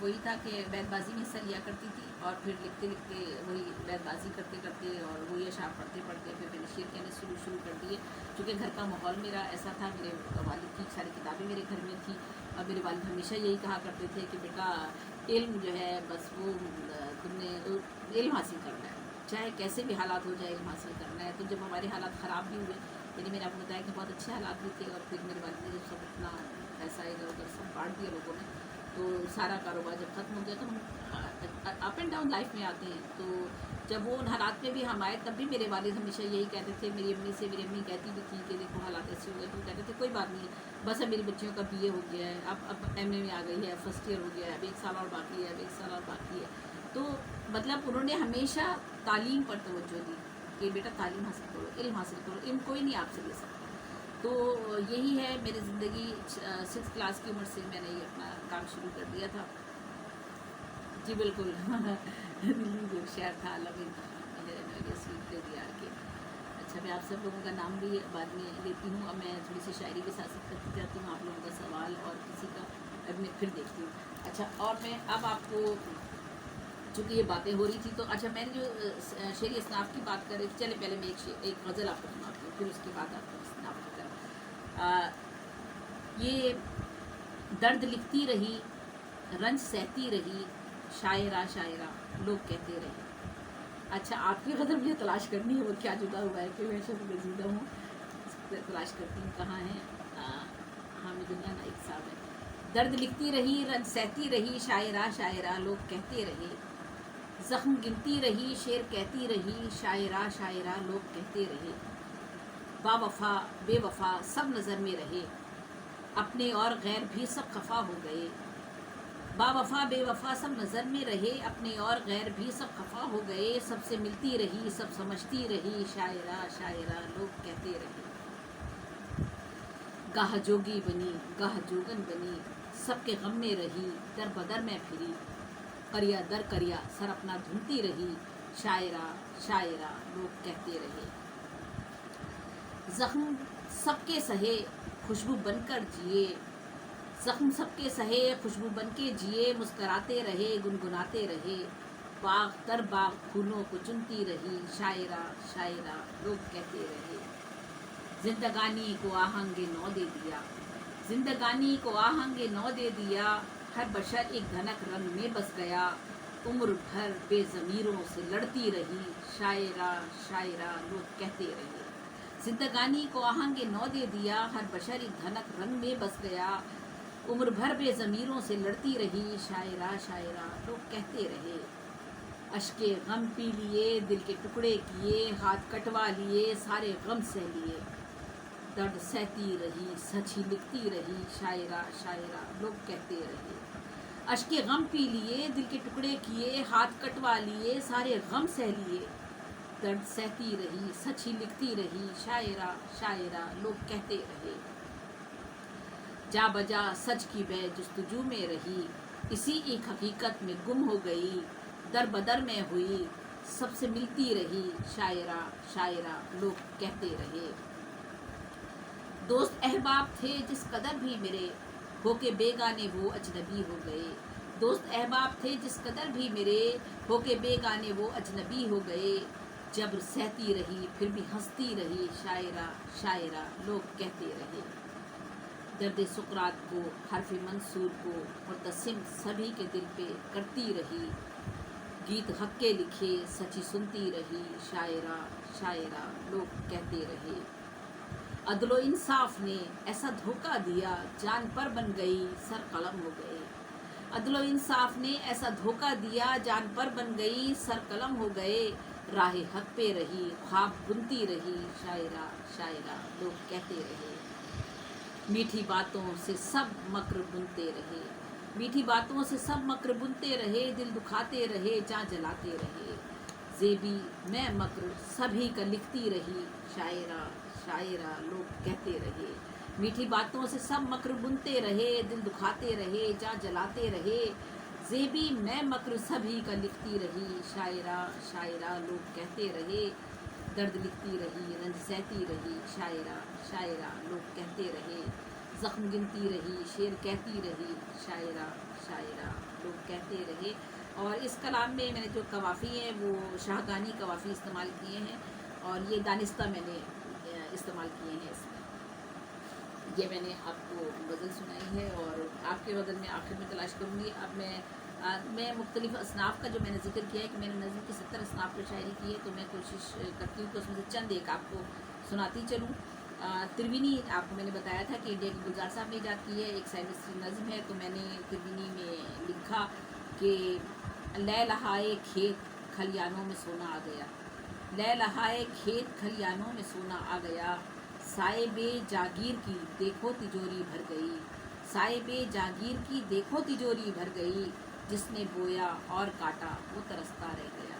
वही था कि बैतबाजी में हिस्सा लिया करती थी और फिर लिखते लिखते वही बैतबाजी करते करते और वही अशार पढ़ते पढ़ते फिर मैंने शेर कहने शुरू कर दिए। चूँकि घर का माहौल मेरा ऐसा था, मेरे वालिद की सारी किताबें मेरे घर में थी और मेरे वालिद हमेशा यही कहा करते थे कि बेटा इल्म जो है बस वो तुमने इल्म हासिल करना है, चाहे कैसे भी हालात हो जाए इल्म हासिल करना है। तो जब हमारे हालात ख़राब भी हुए, यानी मैंने आपको बताया कि बहुत अच्छे हालात भी थे, और फिर मेरे वालिद ने जब सब इतना पैसा इधर उधर सब बांट दिया लोगों ने, तो सारा कारोबार जब ख़त्म हो गया तो हम अप एंड डाउन लाइफ में आते हैं। तो जब वो उन हालात में भी हम आए तब भी मेरे वालिद हमेशा यही कहते थे, मेरी अम्मी कहती भी थी कि देखो हालात ऐसे हो गए, तो कहते थे कोई बात नहीं, बस अब मेरी बच्चियों का बीए हो गया है, अब एमए में आ गई है, फर्स्ट ईयर हो गया है, अब 1 साल और बाकी है, अब 1 साल और बाकी है। तो मतलब उन्होंने हमेशा तालीम पर तवज्जो दी कि बेटा तालीम हासिल करो, इल्म हासिल करो, इल्म कोई नहीं आपसे ले सकता। तो यही है मेरी ज़िंदगी। 6th क्लास की उम्र से मैंने ये अपना काम शुरू कर दिया था। जी बिल्कुल दिल्ली जो शहर था लविन दे दिया कि अच्छा, मैं आप सब लोगों का नाम भी बाद में लेती हूँ। अब मैं थोड़ी सी शायरी भी साथ करती जाती हूँ, आप लोगों का सवाल और किसी का अब मैं फिर देखती हूँ। अच्छा, और मैं अब आपको चूँकि ये बातें हो रही थी तो अच्छा, मैंने जो शेर इसनाफ की बात कर रही थी, चले पहले मैं एक गज़ल आपको सुनाती हूँ, फिर उसके बाद आपको इसनाफ की तरफ। ये दर्द लिखती रही, रंज सहती रही, शायरा शायरा लोग कहते रहे। अच्छा, आपकी गज़ल मुझे तलाश करनी है, वो क्या जुदा हुआ है कि मैं शब गजीदा हूँ, तलाश करती हूँ कहाँ है। हामिदुल्लाह नाइक साहब है। दर्द लिखती रही, रंज सहती रही, शायरा शायरा लोग कहते रहे, ज़ख्म गिनती रही, शेर कहती रही, शायरा शायरा लोग कहते रहे। बावफा बेवफा सब नज़र में रहे, अपने और गैर भी सब खफा हो गए। बावफा बेवफा सब नज़र में रहे, अपने और गैर भी सब खफा हो गए। सबसे मिलती रही, सब समझती रही, शायरा शायरा लोग कहते रहे। गाह जोगी बनी, गाह जोगन बनी, सबके गम में रही, दर बदर में फिरी, करिया दर करिया सर अपना ढूंढती रही, शायरा शायरा लोग कहते रहे। ज़ख्म सबके सहे, खुशबू बनकर जिए, ज़ख्म सबके सहे, खुशबू बन के जिए, मुस्कराते रहे, गुनगुनाते रहे, बाग दर बाग फूलों को चुनती रही, शायरा शायरा लोग कहते रहे। जिंदगानी को आहंगे नौ दे दिया, जिंदगानी को आहंगे नौ दे दिया, हर बशर एक धनक रंग में बस गया, उम्र भर बेज़मीरों से लड़ती रही, शायरा शायरा लोग कहते रहे। जिंदगानी को आहंगे नौ दे दिया, हर बशर एक धनक रंग में बस गया, उम्र भर बेज़मीरों से लड़ती रही, शायरा शायरा लोग कहते रहे। अश्के गम पी लिए, दिल के टुकड़े किए, हाथ कटवा लिए, सारे गम सह लिए, दर्द सहती रही, सच ही लिखती रही, शायरा शायरा लोग कहते रहे। अश्के गम पी लिए, दिल के टुकड़े किए, हाथ कटवा लिए, सारे गम सह लिए, दर्द सहती रही, सच ही लिखती रही, शायरा शायरा लोग कहते रहे। जा बजा सच की बह जुस्तजू में रही, इसी एक हकीकत में गुम हो गई, दर बदर में हुई, सबसे मिलती रही, शायरा शायरा लोग कहते रहे। दोस्त अहबाब थे जिस कदर भी मेरे, होके बेगाने वो अजनबी हो गए। दोस्त अहबाब थे जिस कदर भी मेरे, होके बेगाने वो अजनबी हो गए। जब्र सहती रही, फिर भी हंसती रही, शायरा शायरा लोग कहते रहे। दर्द सुकरात को, हर्फ मंसूर को मुर्तसिम सभी के दिल पे करती रही, गीत हक के लिखे सची सुनती रही, शायरा शायरा लोग कहते रहे। अदलो इंसाफ ने ऐसा धोखा दिया, जान पर बन गई, सर कलम हो गए। अदलो इंसाफ ने ऐसा धोखा दिया, जान पर बन गई, सर कलम हो गए, राह हक पे रही, ख्वाब बुनती रही, शायरा शायरा लोग कहते रहे। मीठी बातों से सब मक्र बुनते रहे, मीठी बातों से सब मक्र बुनते रहे, दिल दुखाते रहे, जान जलाते रहे। जेबी मैं मक्र सभी का लिखती रही, शायरा शायरा लोग कहते रहे। मीठी बातों से सब मक्र बुनते रहे, दिल दुखाते रहे, जान जलाते रहे। जेबी मैं मक्र सभी का लिखती रही, शायरा शायरा लोग कहते रहे। दर्द लिखती रही, रंज सहती रही, शायरा शायरा लोग कहते रहे। ज़ख्म गिनती रही, शेर कहती रही, शायरा शायरा लोग कहते रहे। और इस कलाम में मैंने जो कवाफ़ी हैं वो शाहगानी कवाफ़ी इस्तेमाल किए हैं, और ये दानिस्ता मैंने इस्तेमाल किए हैं इसमें। ये मैंने आपको गज़ल सुनाई है, और आपके गज़ल में आखिर में तलाश करूँगी। अब मैं मुख्तलिफ़ असनाफ़ का जो मैंने ज़िक्र किया है कि मैंने नज़्म की 70 असनाफ़ पर शायरी की है, तो मैं कोशिश करती हूँ कि उसमें से चंद एक आपको सुनाती चलूँ। तिरविनी आपको मैंने बताया था कि इंडिया के गुलजार साहब ने ईजाद की है, एक साइंसी नज़म है। तो मैंने तिरविनी में लिखा कि लहलहाए खेत खलियानों में सोना आ गया, लहलहाए खेत खलियानों में सोना आ गया, साहिबे जागीर की देखो तिजोरी भर गई, साहिबे जागीर की देखो तिजोरी भर गई, जिसने बोया और काटा वो तरसता रह गया।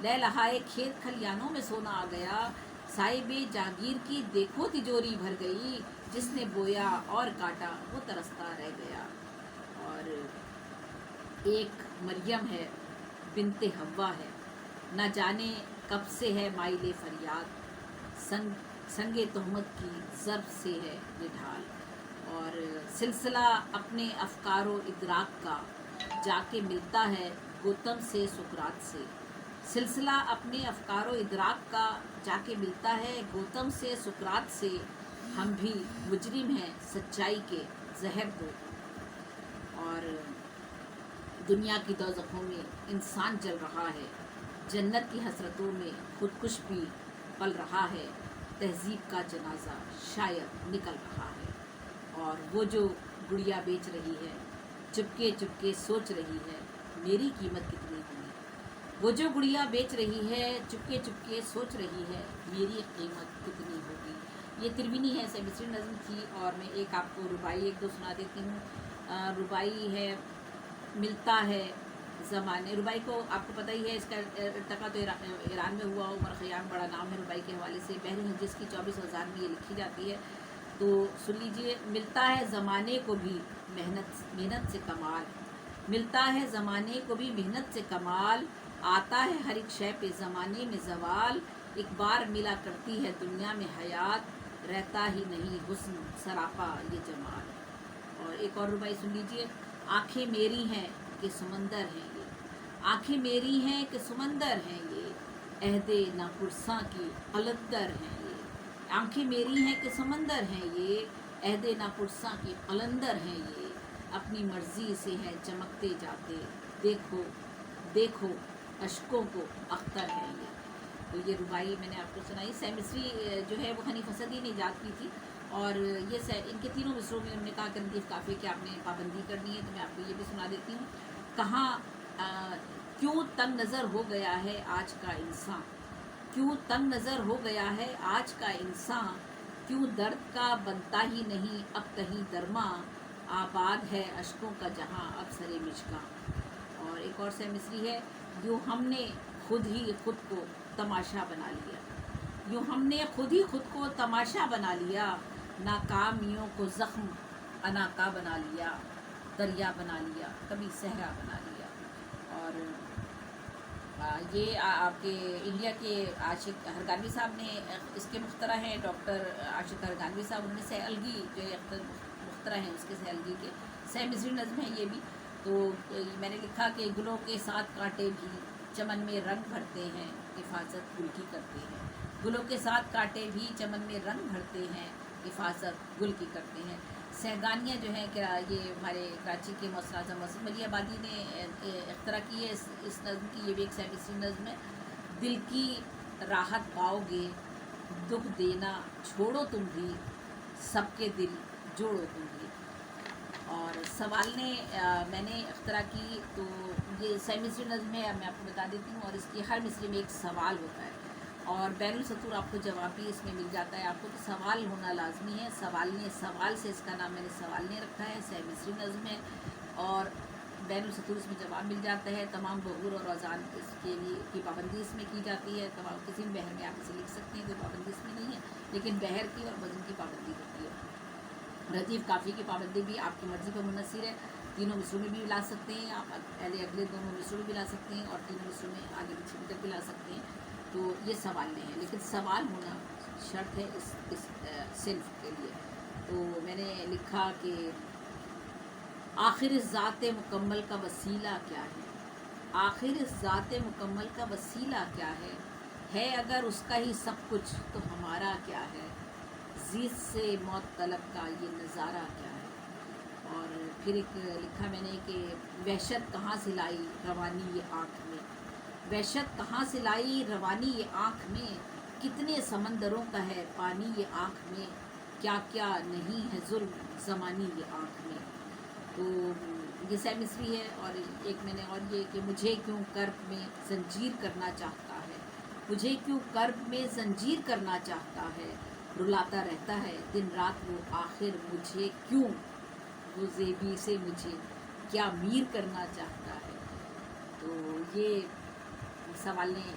लहलहाए खेत खलियानों में सोना आ गया, साहिबे जागीर की देखो तिजोरी भर गई, जिसने बोया और काटा वो तरसता रह गया। और एक मरियम है बिनते हव्वा है, न जाने कब से है माइले फरियाद, संगे तोहमत की ज़र्ब से है ये ढाल। और सिलसिला अपने अफकारो इदराक का जाके मिलता है गौतम से सुकरात से, सिलसिला अपने अफकारो इदराक का जाके मिलता है गौतम से सुकरात से, हम भी मुजरिम हैं सच्चाई के जहर दो। और दुनिया की दोज़खों में इंसान जल रहा है, जन्नत की हसरतों में खुदकुश भी पल रहा है, तहज़ीब का जनाजा शायद निकल रहा है। और वो जो गुड़िया बेच रही है चुपके चुपके सोच रही है मेरी कीमत कितनी होगी, वो जो गुड़िया बेच रही है चुपके चुपके सोच रही है मेरी कीमत कितनी होगी। ये तिरविनी है, सेमिस्ट्री नज़म थी। और मैं एक आपको रुबाई एक दो सुना देती हूँ। रुबाई है मिलता है ज़माने, रुबाई को आपको पता ही है, इसका इर्तका तो ईरान में हुआ। उमर ख़याम बड़ा नाम है रुबाई के हवाले से, बहरी हदीस की 24,000 में ये लिखी जाती है। तो सुन लीजिए। मिलता है ज़माने को भी मेहनत से कमाल, मिलता है ज़माने को भी मेहनत से कमाल, आता है हर एक शय पे ज़माने में ज़वाल, एक बार मिला करती है दुनिया में हयात, रहता ही नहीं हुस्न सरापा ये जमाल। और एक और रुबाई सुन लीजिए। आँखें मेरी हैं कि समंदर हैं ये, आँखें मेरी हैं कि समंदर हैं ये, अहदे नापुरसा की कलंदर हैं ये, आँखें मेरी हैं कि समंदर हैं ये, अहदे नापुरसा की कलंदर हैं ये, अपनी मर्जी से है चमकते जाते, देखो देखो अशकों को अख्तर है ये। तो ये रुबाई मैंने आपको सुनाई। सेमिस्ट्री जो है वो हनीफ असदी ने ईजाद की थी, और ये इनके तीनों मिसरों में उन्होंने कहा कि लतीफ़ काफ़ी कि आपने पाबंदी करनी है। तो मैं आपको ये भी सुना देती हूँ। कहाँ क्यों तंग नज़र हो गया है आज का इंसान, क्यों तंग नज़र हो गया है आज का इंसान, क्यों दर्द का बनता ही नहीं अब कहीं दरमा, आबाद है अशकों का जहाँ अब सरे मिचका। और एक और से मिसरी है। यूँ हमने खुद ही खुद को तमाशा बना लिया, यूँ हमने खुद ही खुद को तमाशा बना लिया, नाकामियों को ज़ख्म अनाका बना लिया, दरिया बना लिया कभी सहरा बना लिया। और ये आपके इंडिया के आशिक हरगानवी साहब ने इसके मुख्तरा हैं, डॉक्टर आशिक हरगानवी साहब। उन्होंने सैलगी जो मुख्तरा हैं उसके सैलगी के मिसरी नज़म है ये भी। तो मैंने लिखा कि गुलों के साथ कांटे भी चमन में रंग भरते हैं, हिफाजत गुल की करते हैं, गुलों के साथ कांटे भी चमन में रंग भरते हैं, हिफाजत गुल की करते हैं। सहगानियाँ जो हैं क्या, ये हमारे कराची के मौसम आज़म मसूद अली आबादी ने इख्तरा की है इस नज़म की। ये भी एक सेमिस्ट्री नज़म है। दिल की राहत पाओगे दुख देना छोड़ो तुम भी, सबके दिल जोड़ो तुम भी। और सवाल ने मैंने इख्तरा की। तो ये सेमिस्ट्री नज़म है, मैं आपको बता देती हूँ। और इसकी हर मिसरे में एक सवाल होता है, और बैनुल सतूर आपको जवाब भी इसमें मिल जाता है। आपको तो सवाल होना लाजमी है। सवाल से इसका नाम मैंने सवाल ने रखा है। सेमिस्ट्री नज़म है और बैनुल सतूर इसमें जवाब मिल जाता है। तमाम बहूर और अज़ान इसके लिए की पाबंदी इसमें की जाती है। तमाम किसी भी बहर में आप इसे लिख सकते हैं, कोई पाबंदी इसमें नहीं है, लेकिन बहर की और वज़न की पाबंदी होती है। रजीव काफ़ी की पाबंदी भी आपकी मर्ज़ी पर मुनहसर है। तीनों मिसरों में भी ला सकते हैं आप, पहले अगले दोनों मिसरों में भी ला सकते हैं, और तीनों मिसरों में आगे पीछे भी भी ला सकते हैं। तो ये सवाल नहीं है, लेकिन सवाल होना शर्त है इस सिल्फ के लिए। تو میں نے لکھا کہ آخر اس ذات مکمل کا وسیلہ کیا ہے، آخر اس ذات مکمل کا وسیلہ کیا ہے اگر اس کا ہی سب کچھ تو ہمارا کیا ہے، زیست سے موت طلب کا یہ نظارہ کیا ہے۔ اور پھر ایک لکھا میں نے کہ وحشت کہاں سے لائی روانی یہ آنکھ میں، وحشت کہاں سے لائی روانی یہ آنکھ میں، کتنے سمندروں کا ہے پانی یہ آنکھ میں، کیا کیا نہیں ہے ظلم زمانی یہ آنکھ میں۔ تو یہ سیم مصری ہے۔ اور ایک میں نے اور یہ کہ مجھے کیوں کرب میں زنجیر کرنا چاہتا ہے، مجھے کیوں کرب میں زنجیر کرنا چاہتا ہے، رلاتا رہتا ہے دن رات وہ آخر مجھے کیوں، وہ زیبی سے مجھے کیا میر کرنا چاہتا ہے۔ تو یہ سوال نے